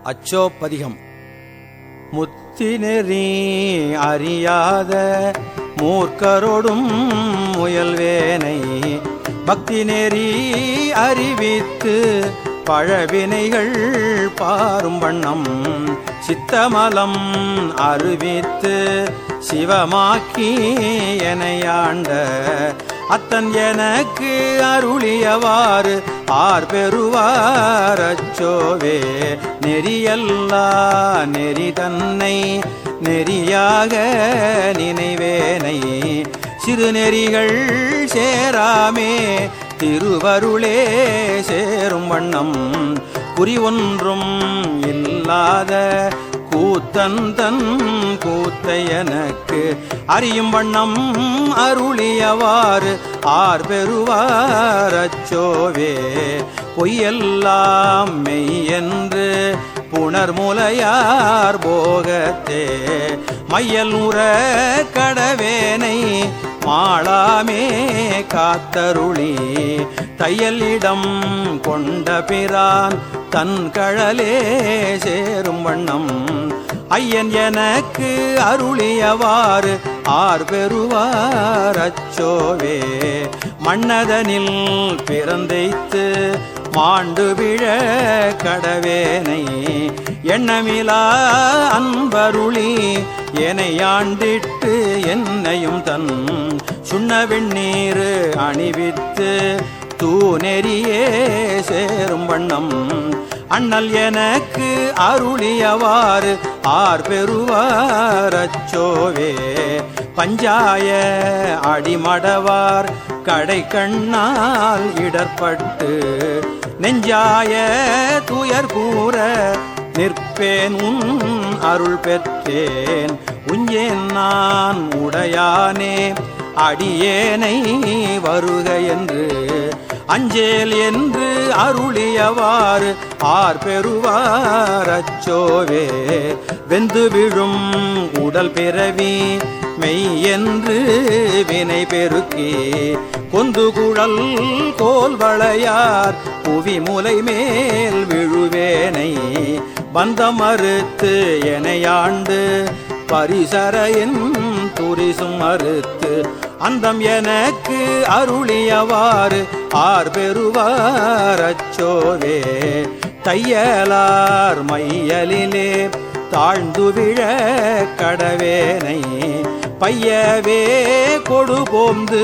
அச்சோப்பதிகம். முத்தினெறி அறியாத மூர்க்கரோடும் முயல்வேனை பக்தி நெறி அறிவித்து பழவினைகள் பாரும் வண்ணம் சித்தமலம் அறிவித்து சிவமாக்கி எனையாண்ட அத்தன் எனக்கு அருளியவாறு ஆர் பெறுவார் அச்சோவே. நெறியல்லா நெறி தன்னை நெறியாக நினைவேனை சிறுநெறிகள் சேராமே திருவருளே சேரும் வண்ணம் குறி ஒன்றும் இல்லாத கூத்தன் தன் கூத்தை எனக்கு அறியும் வண்ணம் அருளியவாறு ஆர் பெறுவார் அச்சோவே. பொய்யெல்லாம் மெய்யென்று புணர்முலையார் போகத்தே மையல் உற கடவேனை மாளாமே காத்தருளி தையலிடம் கொண்ட பிரான் தன் கழலே சேரும் வண்ணம் ஐயன் எனக்கு அருளியவாறு ஆர் பெறுவார் அச்சோவே. மன்னதனில் பிறந்தைத்து மாண்டு விழ கடவேனை எண்ணமிலா அன்பருளி எனையாண்டிட்டு என்னையும் தன் சுண்ண வெண்ணீர் அணிவித்து தூநெறியே சேரும் வண்ணம் அண்ணல் எனக்கு அருளியவாறு ஆர் பெறுவார் அச்சோவே. பஞ்சாய அடிமடவார் கடை கண்ணால் இடர்பட்டு நெஞ்சாய துயர் கூற நிற்பேன் உன் அருள் பெற்றேன் உஞ்சேன் நான் உடையானே அடியேனை வருக என்று அஞ்சேல் என்று அருளியவாறு ஆர் பெறுவார் அச்சோவே. வெந்து விழும் உடல் பிறவி மெய் என்று வினை பெருக்கி கொந்து குழல் கோல் வளையார் புவி முலை மேல் விழுவேனை பந்த மறுத்து எனையாண்டு பரிசரையின் துரிசும் மறுத்து அந்தம் எனக்கு அருளியவாறு ஆர் பெறுவார் அச்சோவே. தையலார் மையலிலே தாழ்ந்து விழ கடவேனை பையவே கொடு போந்து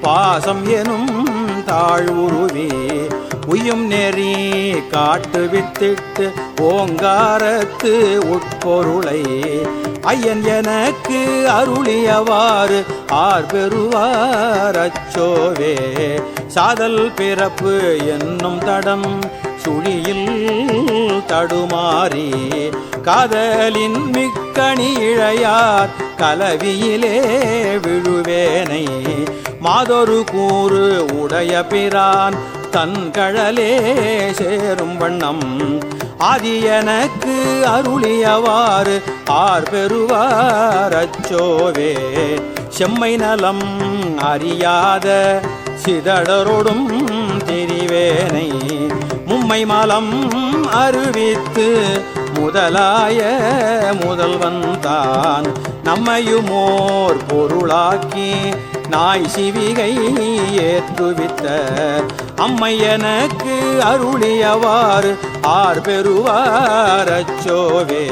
பாசம் எனும் தாழ்வுருவி உயும் நெறி காட்டு வித்திட்டு ஓங்காரத்து உட்பொருளை ஐயன் எனக்கு அருளியவாறு ஆர் பெறுவார் அச்சோவே. சாதல் பிறப்பு என்னும் தடம் சுழியில் தடுமாறி காதலின் மிக்கணி இழையார் கலவியிலே விழுவேனை மாதொரு கூறு உடைய பிரான் தன் கழலே சேரும் வண்ணம் ஆதி எனக்கு அருளியவாறு ஆர் பெறுவார் அச்சோவே. செம்மை நலம் அறியாத சிதடரோடும் திரிவேனை மும்மை மலம் அறிவித்து முதலாய முதல்வன் தான் நம்மையுமோர் பொருளாக்கி நாய் சிவிகை ஏற்றுவித்த அம்மை எனக்கு அருளியவாறு ஆர் பெறுவார் அச்சோவே.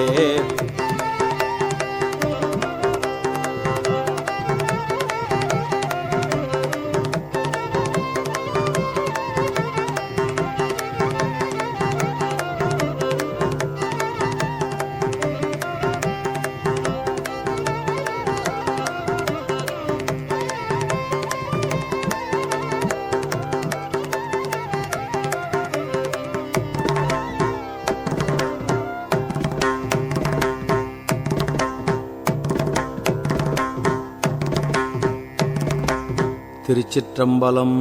திருச்சிற்றம்பலம்.